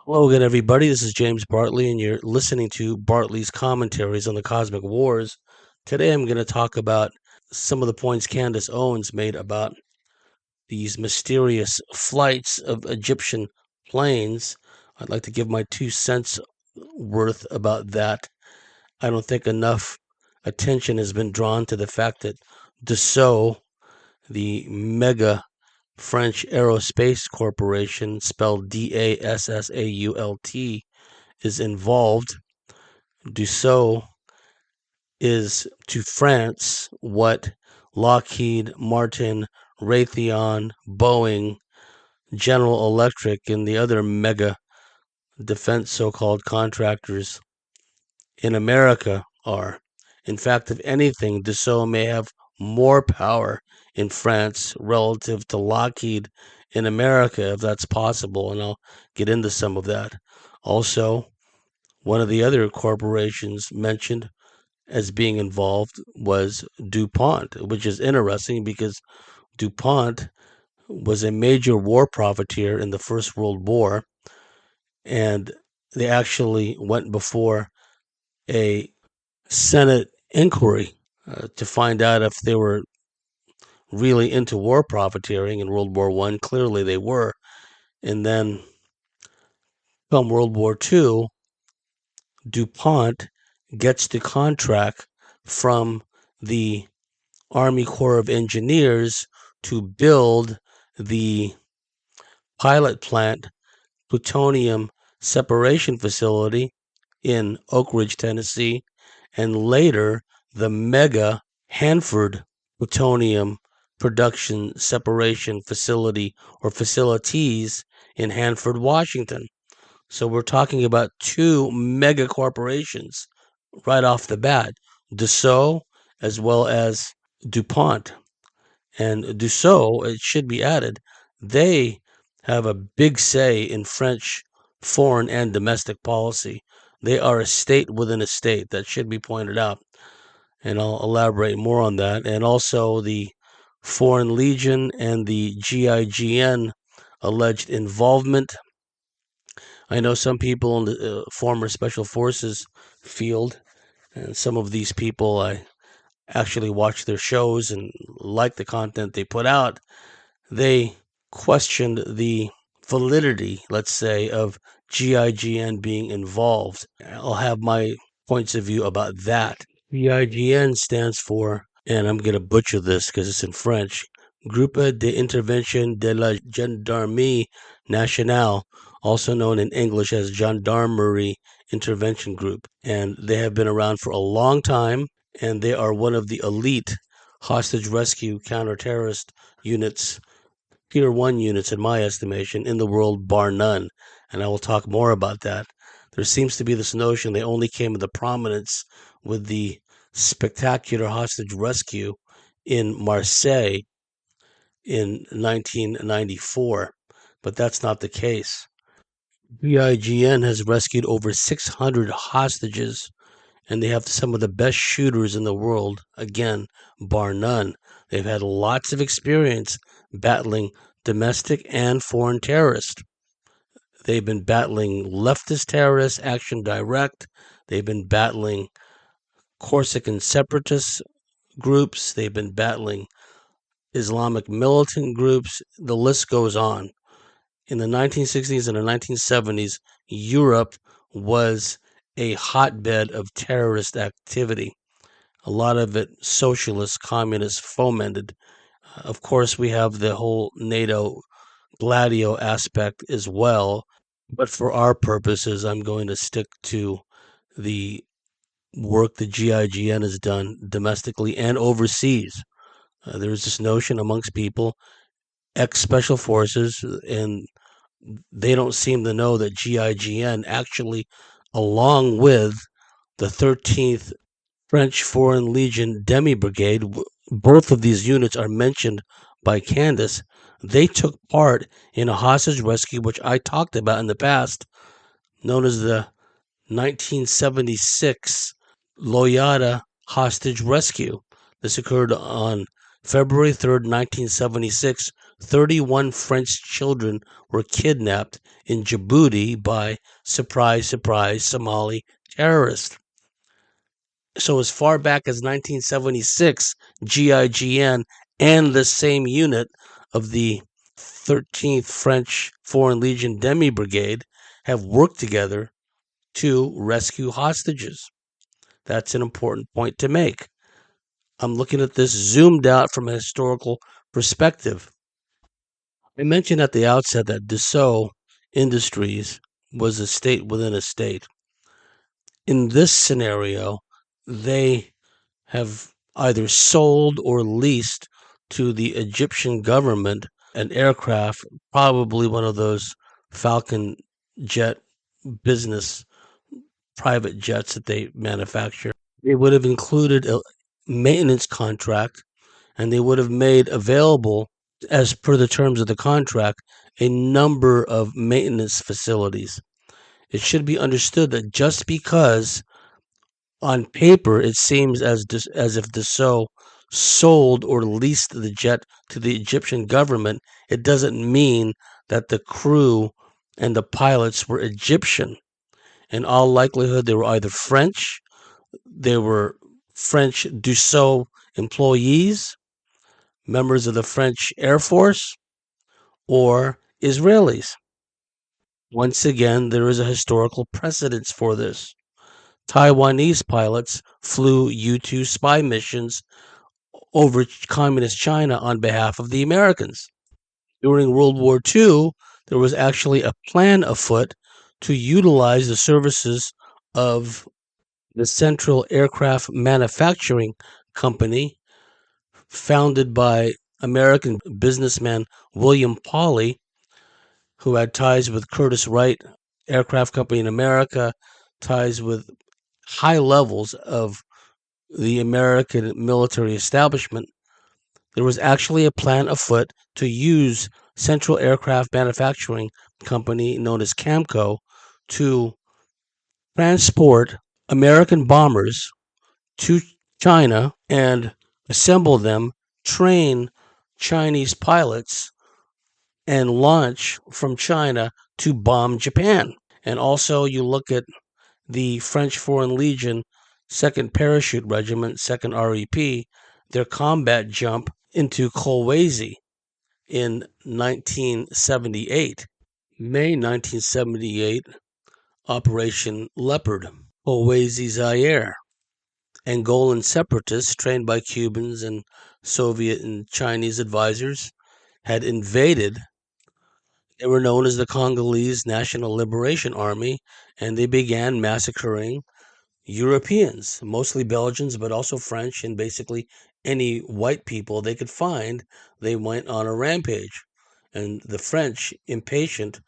Hello again, everybody. This is James Bartley, and you're listening to Bartley's commentaries on the Cosmic Wars. Today, I'm going to talk about some of the points Candace Owens made about these mysterious flights of Egyptian planes. I'd like to give my 2 cents worth about that. I don't think enough attention has been drawn to the fact that Dassault, the mega French Aerospace Corporation, spelled Dassault, is involved. Dassault is to France what Lockheed Martin, Raytheon, Boeing, General Electric, and the other mega defense so-called contractors in America are. In fact, if anything, Dassault may have more power in France relative to Lockheed in America, if that's possible, and I'll get into some of that. Also, one of the other corporations mentioned as being involved was DuPont, which is interesting because DuPont was a major war profiteer in the First World War, and they actually went before a Senate inquiry to find out if they were really into war profiteering in World War I. Clearly they were. And then come World War II, DuPont gets the contract from the Army Corps of Engineers to build the pilot plant plutonium separation facility in Oak Ridge, Tennessee, and later the mega Hanford plutonium production separation facility or facilities in Hanford, Washington. So we're talking about two mega corporations right off the bat, Dassault as well as DuPont. And Dassault, it should be added, they have a big say in French foreign and domestic policy. They are a state within a state. That should be pointed out. And I'll elaborate more on that. And also the Foreign Legion and the GIGN alleged involvement. I know some people in the former Special Forces field, and some of these people I actually watch their shows and like the content they put out. They questioned the validity, let's say, of GIGN being involved. I'll have my points of view about that. GIGN stands for, and I'm going to butcher this because it's in French, Groupe d'Intervention de la Gendarmerie Nationale, also known in English as Gendarmerie Intervention Group. And they have been around for a long time, and they are one of the elite hostage rescue counterterrorist units, Tier 1 units in my estimation, in the world, bar none. And I will talk more about that. There seems to be this notion they only came into prominence with the spectacular hostage rescue in Marseille in 1994, but that's not the case. GIGN has rescued over 600 hostages, and they have some of the best shooters in the world, again, bar none. They've had lots of experience battling domestic and foreign terrorists. They've been battling leftist terrorists, Action Direct. They've been battling Corsican separatist groups. They've been battling Islamic militant groups. The list goes on. In the 1960s and the 1970s, Europe was a hotbed of terrorist activity. A lot of it socialist, communist fomented. Of course, we have the whole NATO Gladio aspect as well. But for our purposes, I'm going to stick to the work the GIGN has done domestically and overseas. There's this notion amongst people, ex-special forces, and they don't seem to know that GIGN actually, along with the 13th French Foreign Legion Demi Brigade, both of these units are mentioned by Candace. They took part in a hostage rescue, which I talked about in the past, known as the 1976 Loyata hostage rescue. This occurred on February 3rd, 1976, 31 French children were kidnapped in Djibouti by, surprise, surprise, Somali terrorists. So as far back as 1976, GIGN and the same unit of the 13th French Foreign Legion Demi Brigade have worked together to rescue hostages. That's an important point to make. I'm looking at this zoomed out from a historical perspective. I mentioned at the outset that Dassault Industries was a state within a state. In this scenario, they have either sold or leased to the Egyptian government an aircraft, probably one of those Falcon jet business private jets that they manufacture. They would have included a maintenance contract, and they would have made available, as per the terms of the contract, a number of maintenance facilities. It should be understood that just because on paper it seems as if Dassault sold or leased the jet to the Egyptian government, it doesn't mean that the crew and the pilots were Egyptian. In all likelihood, they were either French, they were French Dassault employees, members of the French Air Force, or Israelis. Once again, there is a historical precedence for this. Taiwanese pilots flew U-2 spy missions over communist China on behalf of the Americans. During World War II, there was actually a plan afoot to utilize the services of the Central Aircraft Manufacturing Company, founded by American businessman William Pawley, who had ties with Curtiss Wright Aircraft Company in America, ties with high levels of the American military establishment. There was actually a plan afoot to use Central Aircraft Manufacturing Company, known as CAMCO, to transport American bombers to China and assemble them, train Chinese pilots, and launch from China to bomb Japan. And also, you look at the French Foreign Legion 2nd Parachute Regiment, 2nd REP, their combat jump into Kolwezi in 1978. May 1978, Operation Leopard, Kolwezi, Zaire. Angolan separatists, trained by Cubans and Soviet and Chinese advisors, had invaded. They were known as the Congolese National Liberation Army, and they began massacring Europeans, mostly Belgians, but also French, and basically any white people they could find. They went on a rampage. And the French, impatient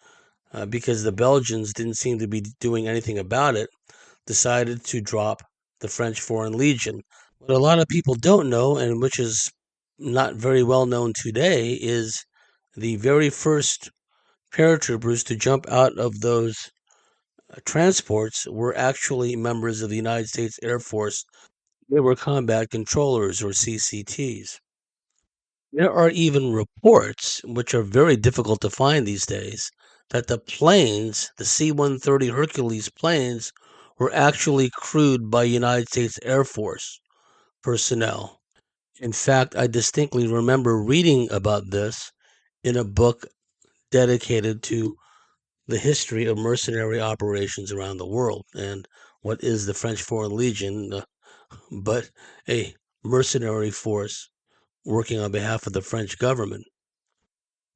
because the Belgians didn't seem to be doing anything about it, decided to drop the French Foreign Legion. What a lot of people don't know, and which is not very well known today, is the very first paratroopers to jump out of those transports were actually members of the United States Air Force. They were combat controllers, or CCTs. There are even reports, which are very difficult to find these days, that the planes, the C-130 Hercules planes, were actually crewed by United States Air Force personnel. In fact, I distinctly remember reading about this in a book dedicated to the history of mercenary operations around the world and what is the French Foreign Legion, but a mercenary force working on behalf of the French government.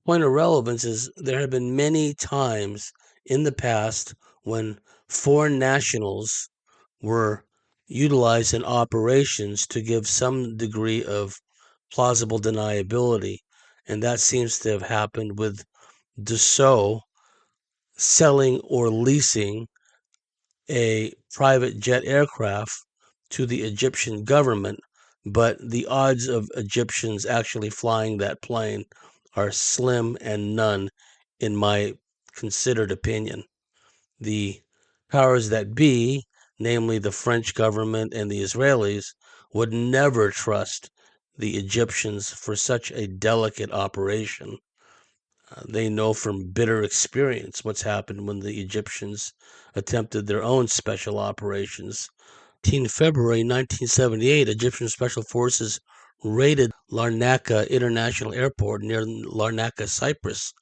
Point of relevance is there have been many times in the past when foreign nationals were utilized in operations to give some degree of plausible deniability, and that seems to have happened with Dassault selling or leasing a private jet aircraft to the Egyptian government, but the odds of Egyptians actually flying that plane are slim and none, in my considered opinion. The powers that be, namely the French government and the Israelis, would never trust the Egyptians for such a delicate operation. They know from bitter experience what's happened when the Egyptians attempted their own special operations. In February 1978, Egyptian Special Forces raided Larnaca International Airport near Larnaca, Cyprus,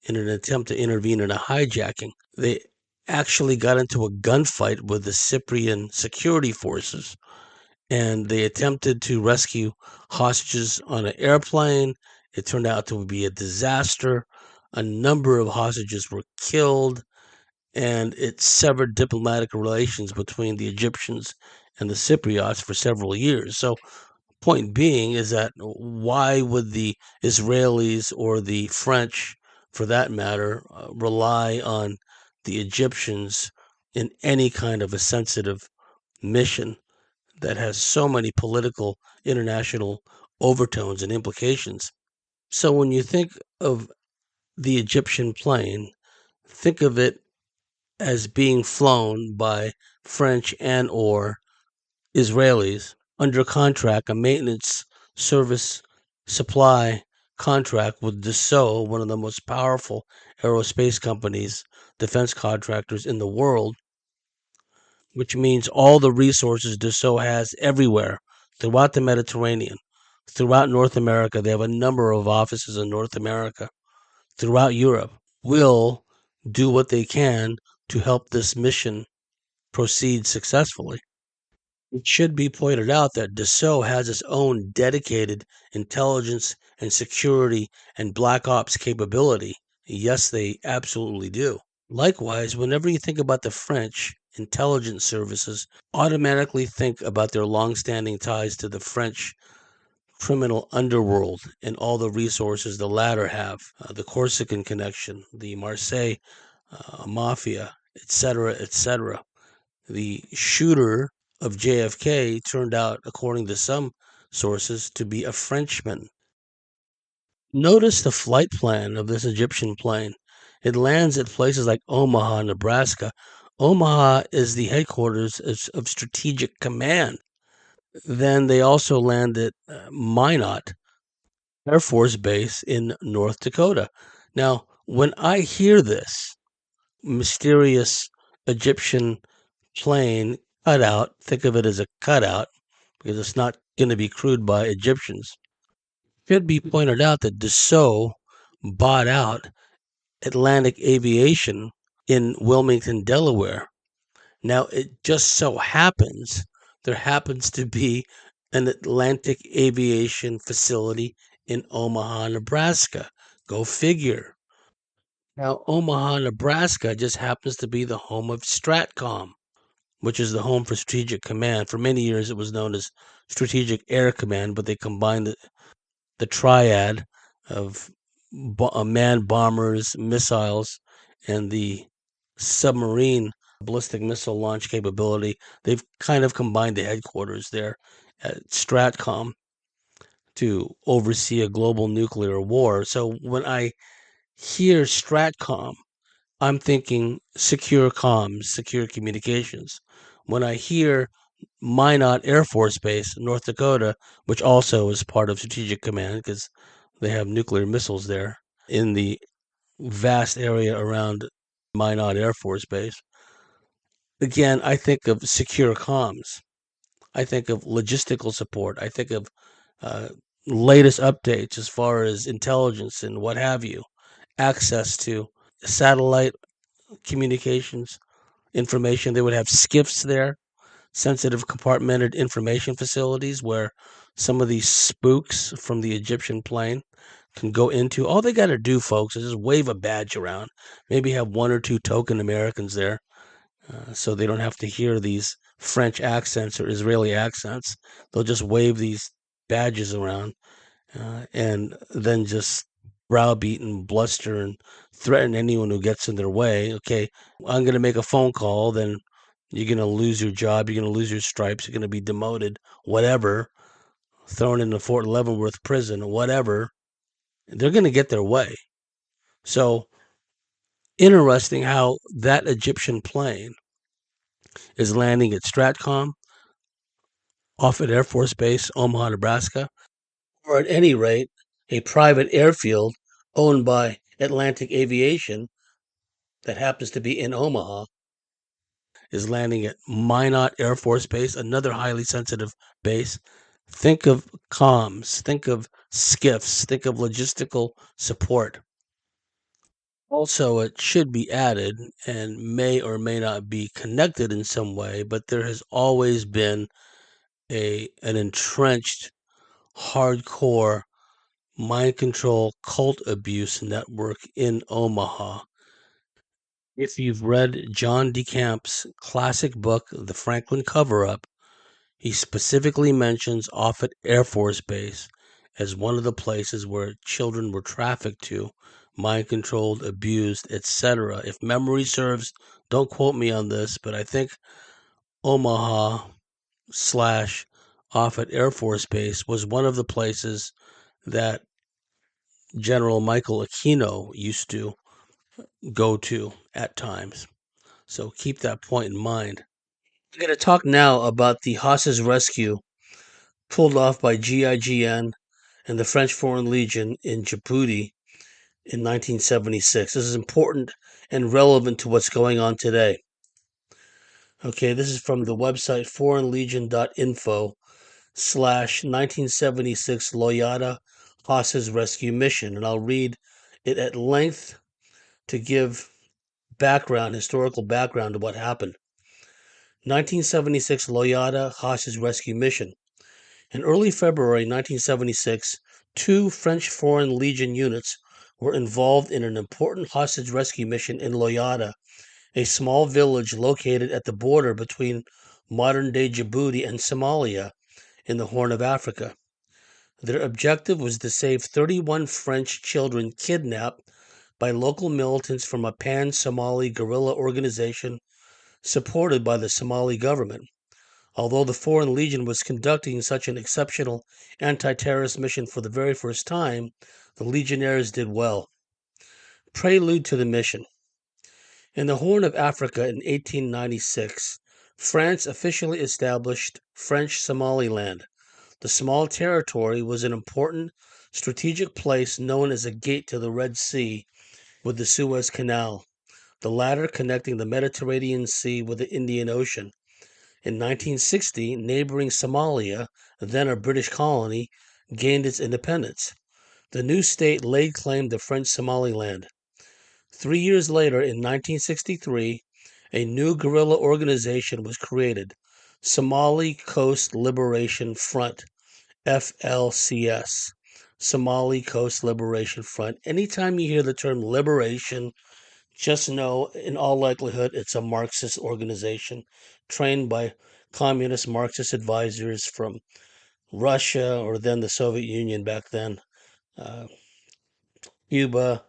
in an attempt to intervene in a hijacking. They actually got into a gunfight with the Cypriot security forces, and they attempted to rescue hostages on an airplane. It turned out to be a disaster. A number of hostages were killed, and it severed diplomatic relations between the Egyptians and the Cypriots for several years. So, point being is that why would the Israelis or the French, for that matter, rely on the Egyptians in any kind of a sensitive mission that has so many political international overtones and implications? So when you think of the Egyptian plane, think of it as being flown by French and or Israelis under contract, a maintenance service supply contract with Dassault, one of the most powerful aerospace companies, defense contractors in the world, which means all the resources Dassault has everywhere throughout the Mediterranean, throughout North America. They have a number of offices in North America, throughout Europe, will do what they can to help this mission proceed successfully. It should be pointed out that Dassault has its own dedicated intelligence and security and black ops capability. Yes, they absolutely do. Likewise, whenever you think about the French intelligence services, automatically think about their long-standing ties to the French criminal underworld and all the resources the latter have, the Corsican connection, the Marseille mafia, etc., etc. The shooter of JFK turned out, according to some sources, to be a Frenchman. Notice the flight plan of this Egyptian plane. It lands at places like Omaha, Nebraska. Omaha is the headquarters of Strategic Command. Then they also land at Minot Air Force Base in North Dakota. Now, when I hear this mysterious Egyptian plane cutout, think of it as a cutout because it's not going to be crewed by Egyptians. It should be pointed out that Dassault bought out Atlantic Aviation in Wilmington, Delaware. Now, it just so happens there happens to be an Atlantic Aviation facility in Omaha, Nebraska. Go figure. Now, Omaha, Nebraska just happens to be the home of StratCom, which is the home for Strategic Command. For many years, it was known as Strategic Air Command, but they combined the triad of manned bombers, missiles, and the submarine ballistic missile launch capability. They've kind of combined the headquarters there at StratCom to oversee a global nuclear war. So when I hear StratCom, I'm thinking secure comms, secure communications. When I hear Minot Air Force Base, North Dakota, which also is part of Strategic Command because they have nuclear missiles there in the vast area around Minot Air Force Base. Again, I think of secure comms. I think of logistical support. I think of uh, latest updates as far as intelligence and what have you, access to satellite communications information. They would have skiffs there, sensitive compartmented information facilities where some of these spooks from the Egyptian plane can go into. All they got to do, folks, is just wave a badge around. Maybe have one or two token Americans there so they don't have to hear these French accents or Israeli accents. They'll just wave these badges around and then just browbeat and bluster and threaten anyone who gets in their way. Okay, I'm going to make a phone call, then you're going to lose your job, you're going to lose your stripes, you're going to be demoted, whatever, thrown into Fort Leavenworth prison, whatever. They're going to get their way. So interesting how that Egyptian plane is landing at StratCom off at Air Force Base, Omaha, Nebraska. or at any rate, a private airfield owned by Atlantic Aviation that happens to be in Omaha is landing at Minot Air Force Base, another highly sensitive base. Think of comms, think of skiffs, think of logistical support. Also, it should be added and may or may not be connected in some way, but there has always been an entrenched, hardcore mind control cult abuse network in Omaha. If you've read John DeCamp's classic book, The Franklin Cover-Up, he specifically mentions Offutt Air Force Base as one of the places where children were trafficked to, mind-controlled, abused, etc. If memory serves, don't quote me on this, but I think Omaha / Offutt Air Force Base was one of the places that General Michael Aquino used to go to at times. So keep that point in mind. I'm going to talk now about the hostage rescue pulled off by GIGN and the French Foreign Legion in Djibouti in 1976. This is important and relevant to what's going on today. Okay, this is from the website foreignlegion.info/1976 Loyata hostage rescue mission, and I'll read it at length to give historical background to what happened. 1976 Loyata hostage rescue mission. In early February 1976, 2 French Foreign Legion units were involved in an important hostage rescue mission in Loyata, a small village located at the border between modern-day Djibouti and Somalia in the Horn of Africa. Their objective was to save 31 French children kidnapped by local militants from a pan-Somali guerrilla organization supported by the Somali government. Although the Foreign Legion was conducting such an exceptional anti-terrorist mission for the very first time, the Legionnaires did well. Prelude to the mission. In the Horn of Africa in 1896, France officially established French Somaliland. The small territory was an important strategic place known as a gate to the Red Sea with the Suez Canal, the latter connecting the Mediterranean Sea with the Indian Ocean. In 1960, neighboring Somalia, then a British colony, gained its independence. The new state laid claim to French Somaliland. 3 years later, in 1963, a new guerrilla organization was created, Somali Coast Liberation Front, FLCS. Somali Coast Liberation Front. Anytime you hear the term liberation, just know, in all likelihood, it's a Marxist organization trained by communist Marxist advisors from Russia or then the Soviet Union back then, Cuba,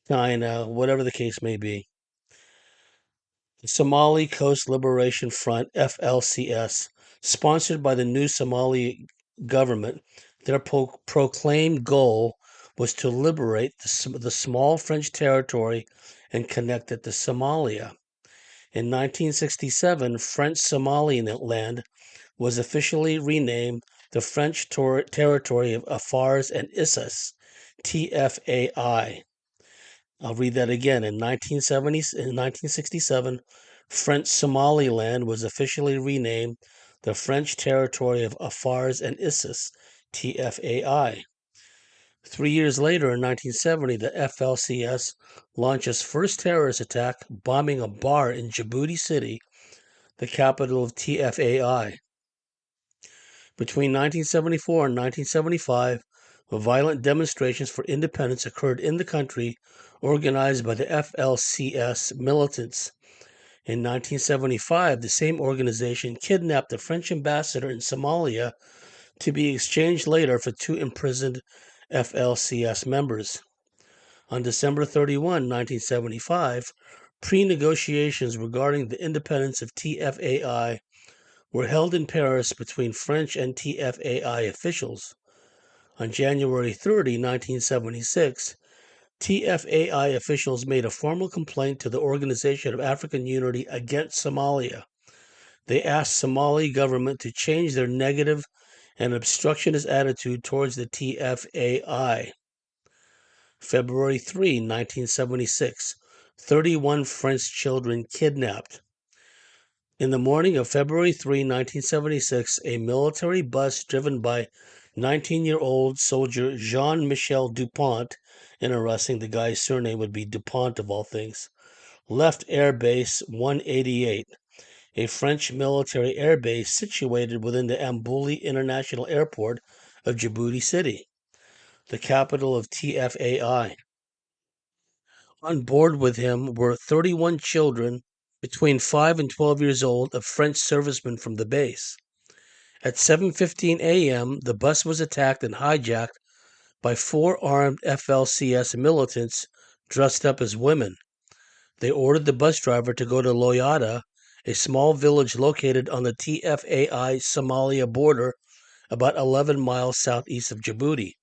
China, whatever the case may be. The Somali Coast Liberation Front, FLCS, sponsored by the new Somali government, their proclaimed goal was to liberate the small French territory and connect it to Somalia. In 1967, French Somaliland was officially renamed the French Territory of Afars and Isses, TFAI. I'll read that again. In 1967, French Somaliland was officially renamed the French Territory of Afars and Isses, TFAI. 3 years later, in 1970, the FLCS launched its first terrorist attack, bombing a bar in Djibouti City, the capital of TFAI. Between 1974 and 1975, violent demonstrations for independence occurred in the country, organized by the FLCS militants. In 1975, the same organization kidnapped the French ambassador in Somalia to be exchanged later for 2 imprisoned FLCS members. On December 31, 1975, pre-negotiations regarding the independence of TFAI were held in Paris between French and TFAI officials. On January 30, 1976, TFAI officials made a formal complaint to the Organization of African Unity against Somalia. They asked Somali government to change their negative and obstructionist attitude towards the TFAI. February 3, 1976, 31 French children kidnapped. In the morning of February 3, 1976, a military bus driven by 19-year-old soldier Jean-Michel DuPont, interesting, the guy's surname would be DuPont of all things, left Air Base 188, a French military air base situated within the Ambouli International Airport of Djibouti City, the capital of TFAI. On board with him were 31 children between 5 and 12 years old of French servicemen from the base. At 7:15 a.m., the bus was attacked and hijacked by 4 armed FLCS militants dressed up as women. They ordered the bus driver to go to Loyata, a small village located on the TFAI-Somalia border about 11 miles southeast of Djibouti.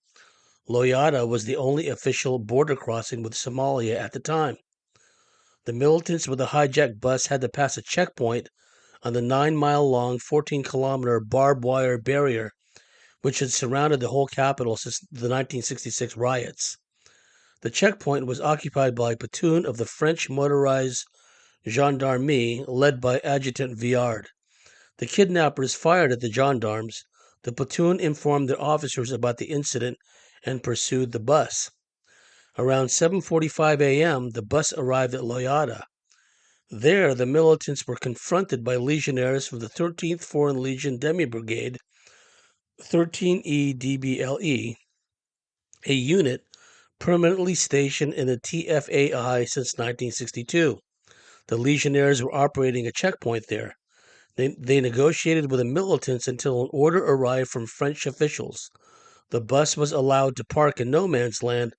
Loyata was the only official border crossing with Somalia at the time. The militants with the hijacked bus had to pass a checkpoint on the 9-mile-long, 14-kilometer barbed wire barrier which had surrounded the whole capital since the 1966 riots. The checkpoint was occupied by a platoon of the French motorized gendarmerie led by Adjutant Viard. The kidnappers fired at the gendarmes. The platoon informed their officers about the incident and pursued the bus. Around 7:45 a.m., the bus arrived at Loyata. There, the militants were confronted by legionnaires from the 13th Foreign Legion Demi Brigade, 13E DBLE, a unit permanently stationed in the TFAI since 1962. The legionnaires were operating a checkpoint there. They negotiated with the militants until an order arrived from French officials. The bus was allowed to park in no man's land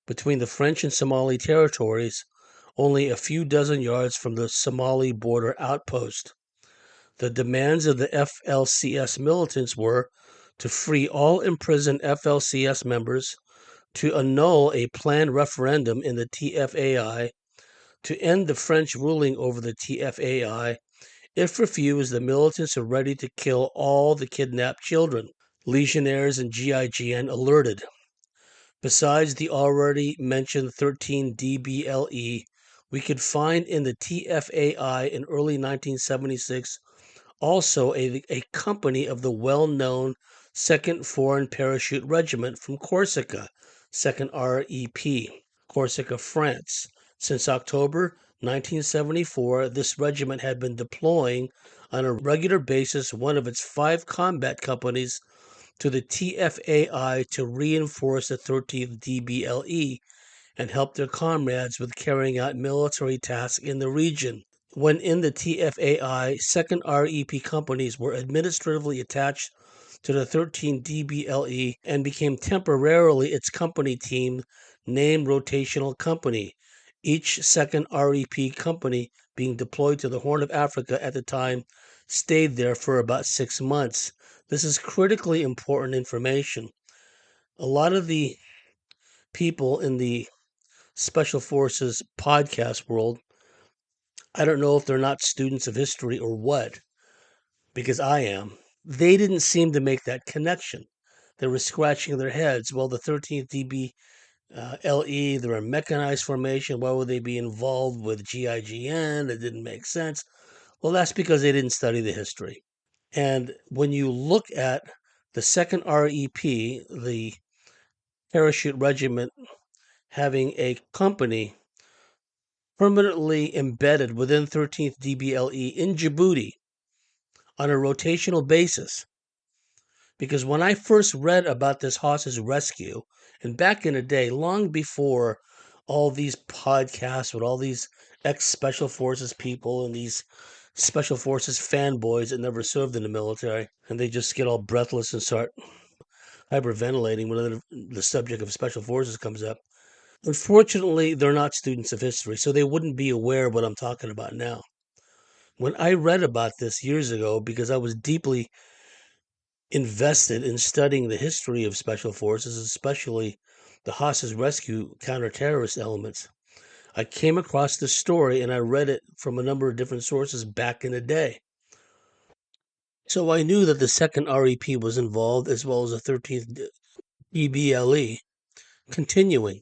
between the French and Somali territories, only a few dozen yards from the Somali border outpost. The demands of the FLCS militants were to free all imprisoned FLCS members, to annul a planned referendum in the TFAI, to end the French ruling over the TFAI. If refused, the militants are ready to kill all the kidnapped children. Legionnaires and GIGN alerted. Besides the already mentioned 13 DBLE, we could find in the TFAI in early 1976 also a company of the well-known 2nd Foreign Parachute Regiment from Corsica, 2nd REP, Corsica, France. Since October 1974, this regiment had been deploying on a regular basis one of its 5 combat companies to the TFAI to reinforce the 13th DBLE and help their comrades with carrying out military tasks in the region. When in the TFAI, 2nd REP companies were administratively attached to the 13th DBLE and became temporarily its company team, named Rotational Company, each 2nd REP company being deployed to the Horn of Africa at the time stayed there for about 6 months. This is critically important information. A lot of the people in the Special Forces podcast world, I don't know if they're not students of history or what, because I am. They didn't seem to make that connection. They were scratching their heads. Well, the 13th DBLE, they're a mechanized formation. Why would they be involved with GIGN? It didn't make sense. Well, that's because they didn't study the history. And when you look at the 2nd REP, the parachute regiment, having a company permanently embedded within 13th DBLE in Djibouti on a rotational basis. Because when I first read about this hostage rescue, and back in the day, long before all these podcasts with all these ex-Special Forces people and these Special Forces fanboys that never served in the military, and they just get all breathless and start hyperventilating when the subject of Special Forces comes up. Unfortunately, they're not students of history, so they wouldn't be aware of what I'm talking about now. When I read about this years ago, because I was deeply invested in studying the history of Special Forces, especially the hostage rescue counterterrorist elements, I came across this story and I read it from a number of different sources back in the day. So I knew that the 2nd REP was involved, as well as the 13th DBLE. Continuing.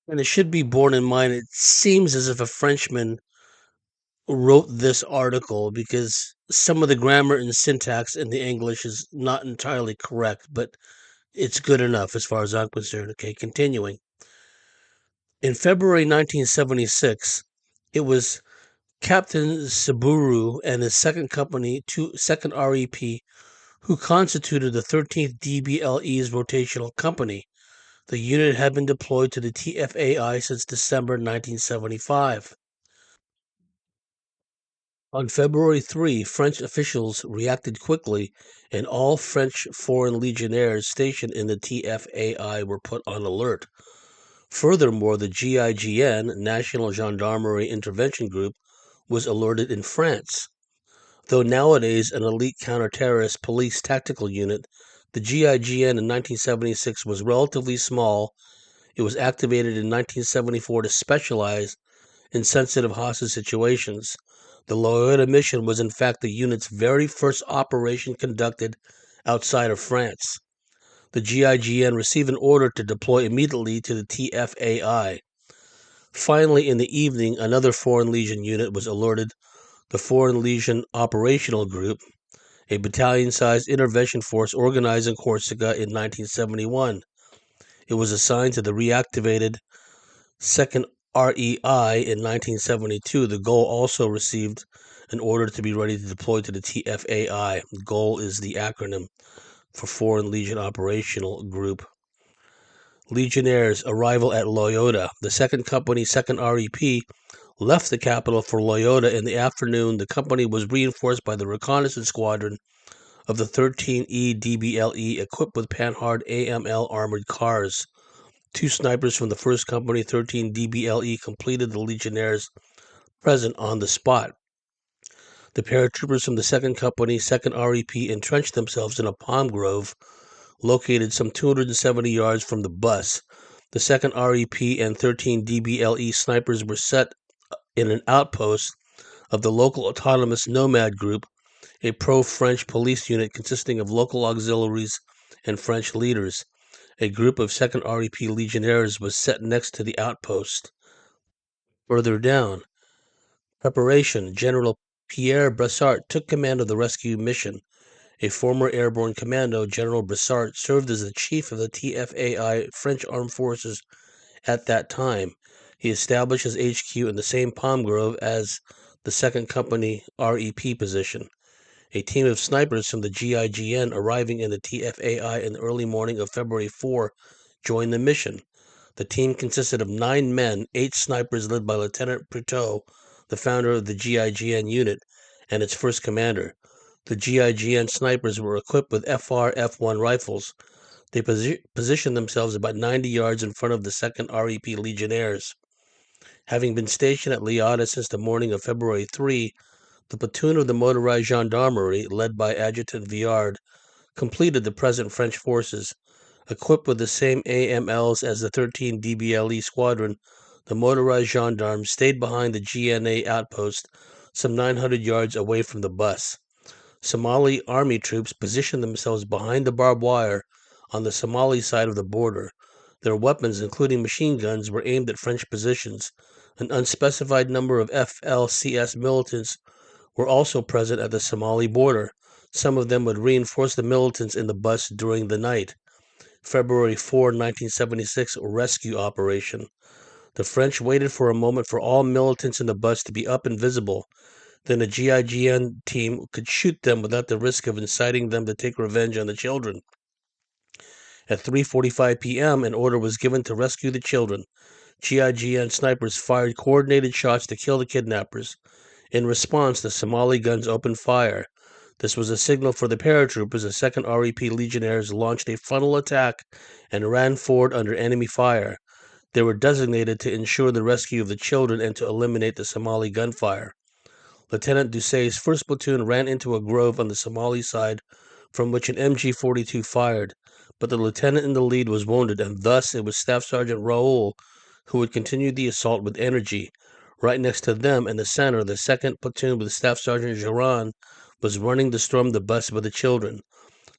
And it should be borne in mind, it seems as if a Frenchman wrote this article, because some of the grammar and syntax in the English is not entirely correct, but it's good enough as far as I'm concerned. Okay, continuing. In February 1976, it was Captain Saburu and his second company, 2nd REP, who constituted the 13th DBLE's rotational company. The unit had been deployed to the TFAI since December 1975. On February 3, French officials reacted quickly, and all French Foreign Legionnaires stationed in the TFAI were put on alert. Furthermore, the GIGN, National Gendarmerie Intervention Group, was alerted in France. Though nowadays an elite counter-terrorist police tactical unit, the GIGN in 1976 was relatively small. It was activated in 1974 to specialize in sensitive hostage situations. The Loyata mission was in fact the unit's very first operation conducted outside of France. The GIGN received an order to deploy immediately to the TFAI. Finally, in the evening, another Foreign Legion unit was alerted, the Foreign Legion Operational Group, a battalion-sized intervention force organized in Corsica in 1971. It was assigned to the reactivated 2nd REI in 1972. The GOL also received an order to be ready to deploy to the TFAI. GOL is the acronym for Foreign Legion Operational Group. Legionnaires' arrival at Loyata. The 2nd Company, 2nd REP, left the capital for Loyata in the afternoon. The company was reinforced by the reconnaissance squadron of the 13E DBLE equipped with Panhard AML armored cars. 2 snipers from the 1st Company, 13 DBLE completed the Legionnaires present on the spot. The paratroopers from the 2nd Company, 2nd REP entrenched themselves in a palm grove located some 270 yards from the bus. The 2nd REP and 13 DBLE snipers were set in an outpost of the local autonomous nomad group, a pro-French police unit consisting of local auxiliaries and French leaders. A group of 2nd REP legionnaires was set next to the outpost. Further down, preparation. General Pierre Brassard took command of the rescue mission. A former airborne commando, General Brassard served as the chief of the TFAI French Armed Forces at that time. He established his HQ in the same palm grove as the 2nd Company REP position. A team of snipers from the GIGN arriving in the TFAI in the early morning of February 4 joined the mission. The team consisted of 9 men, 8 snipers led by Lieutenant Pretot, the founder of the GIGN unit, and its first commander. The GIGN snipers were equipped with FR-F1 rifles. They positioned themselves about 90 yards in front of the 2nd REP Legionnaires. Having been stationed at Loyata since the morning of February 3, the platoon of the motorized gendarmerie, led by Adjutant Viard, completed the present French forces. Equipped with the same AMLs as the 13 DBLE squadron, the motorized gendarmes stayed behind the GNA outpost some 900 yards away from the bus. Somali army troops positioned themselves behind the barbed wire on the Somali side of the border. Their weapons, including machine guns, were aimed at French positions. An unspecified number of FLCS militants were also present at the Somali border. Some of them would reinforce the militants in the bus during the night. February 4, 1976, rescue operation. The French waited for a moment for all militants in the bus to be up and visible. Then a GIGN team could shoot them without the risk of inciting them to take revenge on the children. At 3:45 p.m., an order was given to rescue the children. GIGN snipers fired coordinated shots to kill the kidnappers. In response, the Somali guns opened fire. This was a signal for the paratroopers. The 2nd REP Legionnaires launched a frontal attack and ran forward under enemy fire. They were designated to ensure the rescue of the children and to eliminate the Somali gunfire. Lieutenant Doucet's 1st platoon ran into a grove on the Somali side from which an MG-42 fired, but the lieutenant in the lead was wounded, and thus it was Staff Sergeant Raoul who would continue the assault with energy. Right next to them, in the center, the 2nd platoon with Staff Sergeant Giron was running to storm the bus with the children.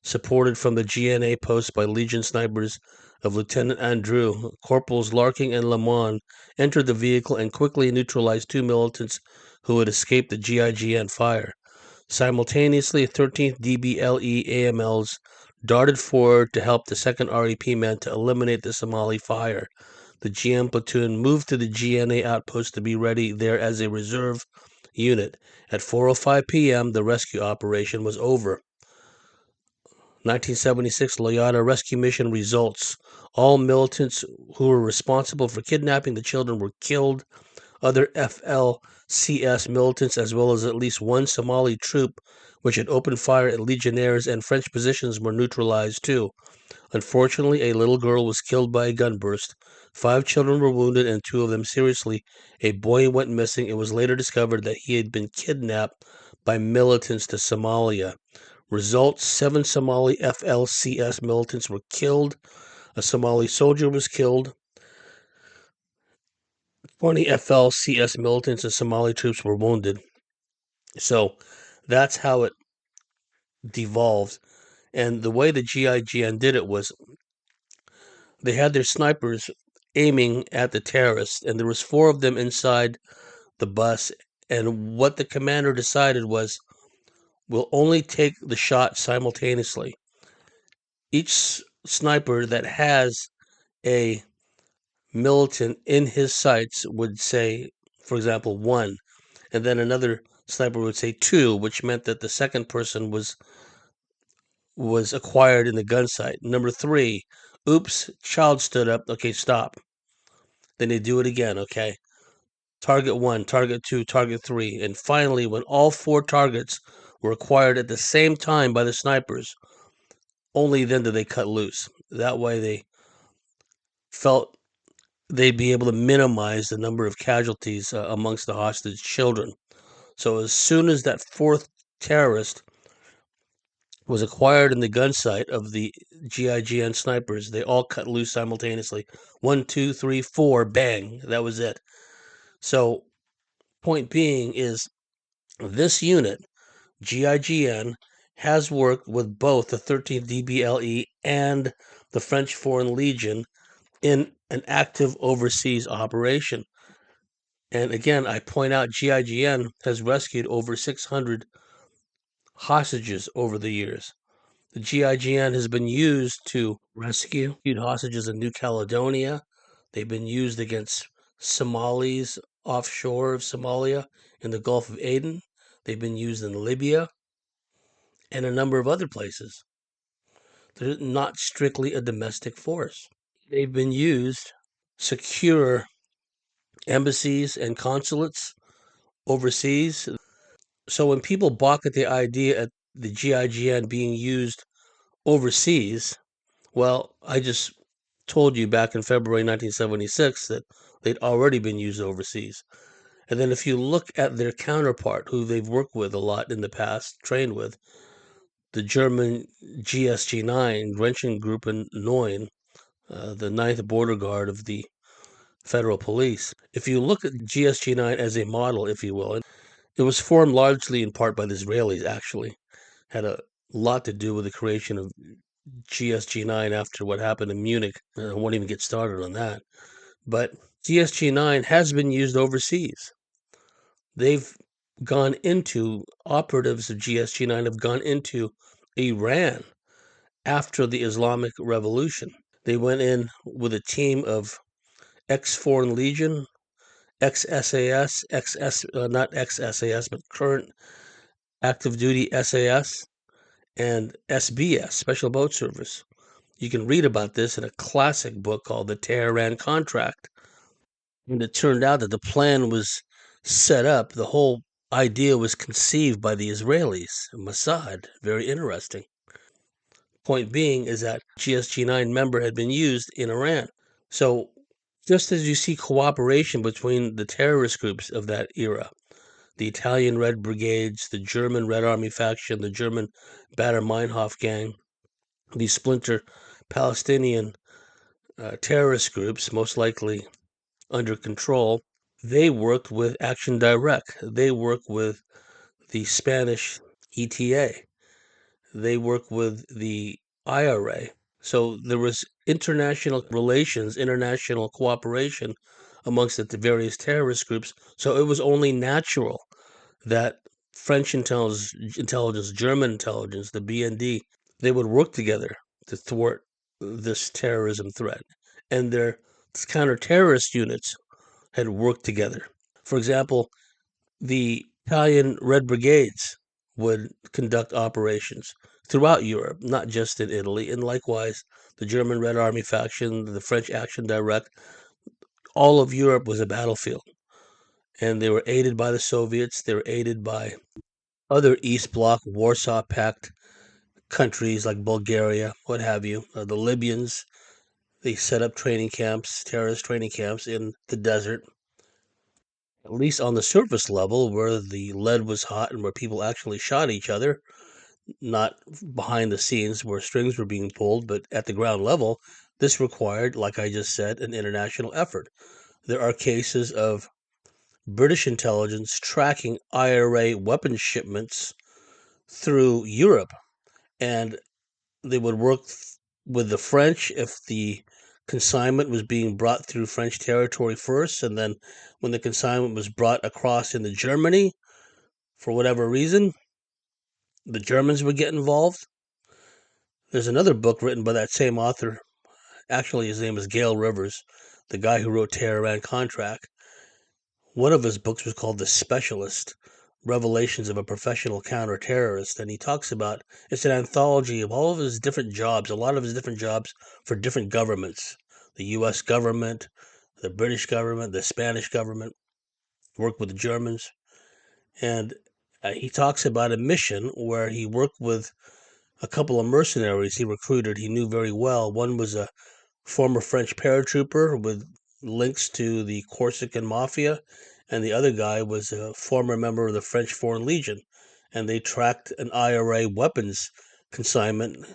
Supported from the GNA post by Legion snipers of Lieutenant Andrew, Corporals Larking and Lamont entered the vehicle and quickly neutralized 2 militants who had escaped the GIGN fire. Simultaneously, 13th DBLE AMLs darted forward to help the 2nd REP men to eliminate the Somali fire. The GM platoon moved to the GNA outpost to be ready there as a reserve unit. At 4:05 p.m., the rescue operation was over. 1976 Loyata rescue mission results. All militants who were responsible for kidnapping the children were killed. Other FLCS militants, as well as at least one Somali troop, which had opened fire at Legionnaires and French positions, were neutralized too. Unfortunately, a little girl was killed by a gunburst. 5 children were wounded and 2 of them seriously. A boy went missing. It was later discovered that he had been kidnapped by militants to Somalia. Results: 7 Somali FLCS militants were killed. A Somali soldier was killed. 20 FLCS militants and Somali troops were wounded. So that's how it devolved. And the way the GIGN did it was they had their snipers aiming at the terrorists, and there was 4 of them inside the bus. And what the commander decided was, we'll only take the shot simultaneously. Each sniper that has a militant in his sights would say, for example, 1, and then another sniper would say 2, which meant that the second person was acquired in the gun sight. Number 3, oops, child stood up. Okay, stop. Then they do it again. Okay, target 1, target 2, target 3, and finally, when all 4 targets were acquired at the same time by the snipers, only then did they cut loose. That way, they felt they'd be able to minimize the number of casualties amongst the hostage children. So as soon as that 4th terrorist was acquired in the gun sight of the GIGN snipers, they all cut loose simultaneously. 1, 2, 3, 4, bang. That was it. So, point being is this unit, GIGN, has worked with both the 13th DBLE and the French Foreign Legion in an active overseas operation. And again, I point out GIGN has rescued over 600 hostages over the years. The GIGN has been used to rescue hostages in New Caledonia. They've been used against Somalis offshore of Somalia in the Gulf of Aden. They've been used in Libya and a number of other places. They're not strictly a domestic force. They've been used to secure embassies and consulates overseas. So when people balk at the idea of the GIGN being used overseas, well, I just told you back in February 1976 that they'd already been used overseas. And then if you look at their counterpart, who they've worked with a lot in the past, trained with, the German GSG-9, Grenzgruppe 9, the 9th Border Guard of the Federal Police. If you look at GSG-9 as a model, if you will, it was formed largely in part by the Israelis, actually. Had a lot to do with the creation of GSG-9 after what happened in Munich. I won't even get started on that. But GSG-9 has been used overseas. They've gone into, operatives of GSG-9 have gone into Iran after the Islamic Revolution. They went in with a team of ex-Foreign Legion, ex-SAS, not ex-SAS, but current active duty SAS, and SBS, Special Boat Service. You can read about this in a classic book called The Tehran Contract. And it turned out that the plan was set up, the whole idea was conceived by the Israelis, Mossad. Very interesting. Point being is that GSG-9 member had been used in Iran. So just as you see cooperation between the terrorist groups of that era, the Italian Red Brigades, the German Red Army faction, the German Baader-Meinhof gang, these splinter Palestinian terrorist groups, most likely under control, they worked with Action Direct. They worked with the Spanish ETA. They work with the IRA. So there was international relations, international cooperation amongst the various terrorist groups. So it was only natural that French intelligence, German intelligence, the BND, they would work together to thwart this terrorism threat. And their counter-terrorist units had worked together. For example, the Italian Red Brigades would conduct operations throughout Europe, not just in Italy, and likewise the German Red Army faction, the French Action Direct. All of Europe was a battlefield, and they were aided by the Soviets. They were aided by other East Bloc, Warsaw Pact countries like Bulgaria, what have you. The Libyans, they set up training camps, terrorist training camps in the desert, at least on the surface level where the lead was hot and where people actually shot each other, not behind the scenes where strings were being pulled, but at the ground level. This required, like I just said, an international effort. There are cases of British intelligence tracking IRA weapons shipments through Europe, and they would work with the French if the consignment was being brought through French territory first, and then when the consignment was brought across into Germany, for whatever reason, the Germans would get involved. There's another book written by that same author. Actually, his name is Gale Rivers, the guy who wrote Tehran Contract. One of his books was called The Specialist, Revelations of a Professional Counterterrorist, and he talks about, it's an anthology of all of his different jobs, a lot of his different jobs for different governments. The US government, the British government, the Spanish government, worked with the Germans. And he talks about a mission where he worked with a couple of mercenaries he recruited he knew very well. One was a former French paratrooper with links to the Corsican mafia, and the other guy was a former member of the French Foreign Legion. And they tracked an IRA weapons consignment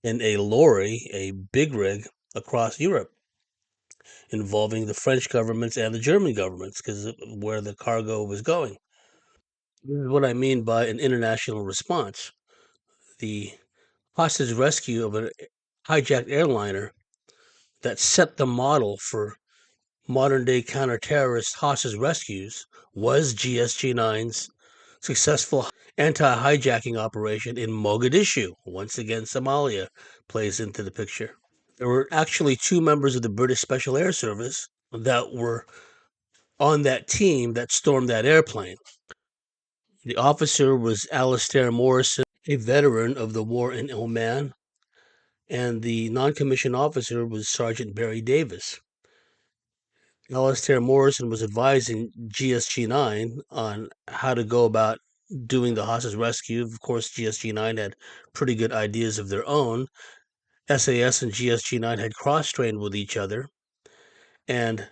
in a lorry, a big rig, across Europe, involving the French governments and the German governments, because where the cargo was going. This is what I mean by an international response. The hostage rescue of a hijacked airliner that set the model for modern day counter-terrorist hostage rescues was GSG-9's successful anti-hijacking operation in Mogadishu. Once again, Somalia plays into the picture. There were actually two members of the British Special Air Service that were on that team that stormed that airplane. The officer was Alastair Morrison, a veteran of the war in Oman, and the non-commissioned officer was Sergeant Barry Davis. Alastair Morrison was advising GSG-9 on how to go about doing the hostage rescue. Of course, GSG-9 had pretty good ideas of their own. SAS and GSG-9 had cross-trained with each other, and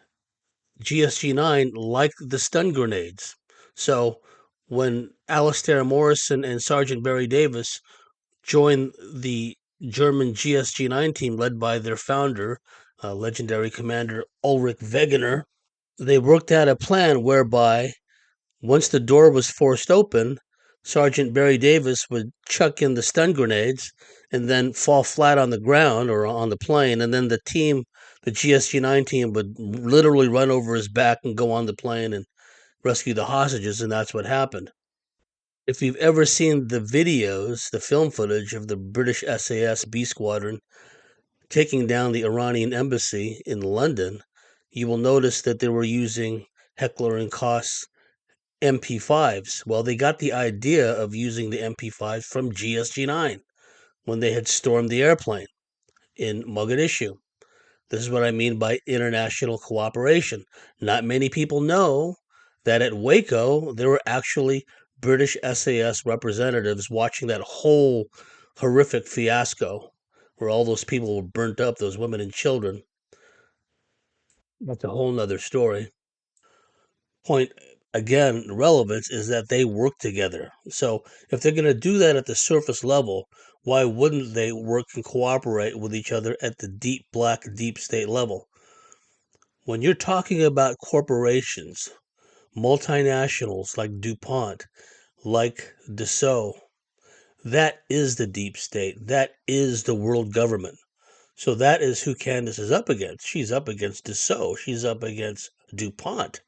GSG-9 liked the stun grenades. So when Alastair Morrison and Sergeant Barry Davis joined the German GSG-9 team led by their founder, legendary commander Ulrich Wegener, they worked out a plan whereby once the door was forced open, Sergeant Barry Davis would chuck in the stun grenades and then fall flat on the ground or on the plane, and then the team, the GSG-9 team, would literally run over his back and go on the plane and rescue the hostages, and that's what happened. If you've ever seen the videos, the film footage of the British SAS B Squadron taking down the Iranian embassy in London, you will notice that they were using Heckler and Koss MP5s. Well, they got the idea of using the MP5s from GSG-9 when they had stormed the airplane in Mogadishu. This is what I mean by international cooperation. Not many people know that at Waco, there were actually British SAS representatives watching that whole horrific fiasco where all those people were burnt up, those women and children. That's a whole nother story. Point again, relevance is that they work together. So if they're going to do that at the surface level, why wouldn't they work and cooperate with each other at the deep black, deep state level? When you're talking about corporations, multinationals like DuPont, like Dassault. That is the deep state. That is the world government. So that is who Candace is up against. She's up against Dassault. She's up against DuPont.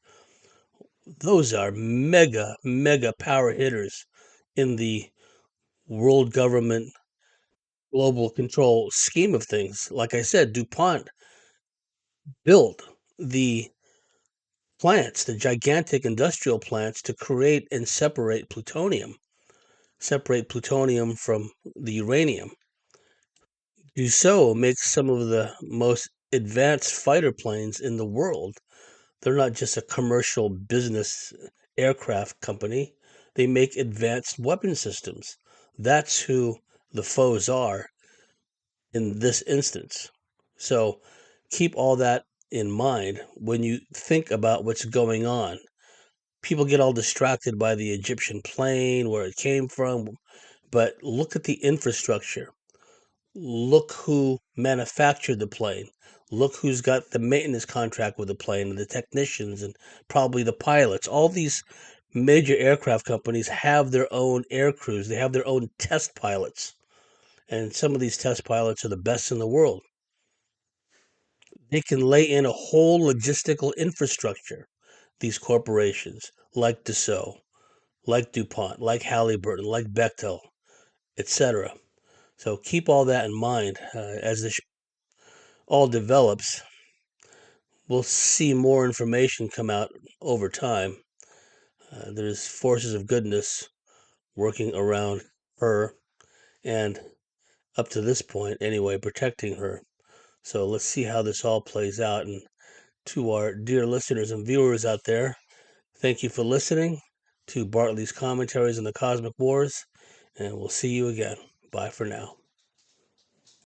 Those are mega, mega power hitters in the world government global control scheme of things. Like I said, DuPont built the plants, the gigantic industrial plants to create and separate plutonium from the uranium. Dassault makes some of the most advanced fighter planes in the world. They're not just a commercial business aircraft company. They make advanced weapon systems. That's who the foes are in this instance. So keep all that in mind when you think about what's going on. People get all distracted by the Egyptian plane, where it came from, but look at the infrastructure. Look who manufactured the plane. Look who's got the maintenance contract with the plane, and the technicians, and probably the pilots. All these major aircraft companies have their own air crews. They have their own test pilots. And some of these test pilots are the best in the world. They can lay in a whole logistical infrastructure, these corporations like Dassault, like DuPont, like Halliburton, like Bechtel, etc. So keep all that in mind as this all develops. We'll see more information come out over time. There's forces of goodness working around her and, up to this point anyway, protecting her. So let's see how this all plays out. And to our dear listeners and viewers out there, thank you for listening to Bartley's Commentaries on the Cosmic Wars, and we'll see you again. Bye for now.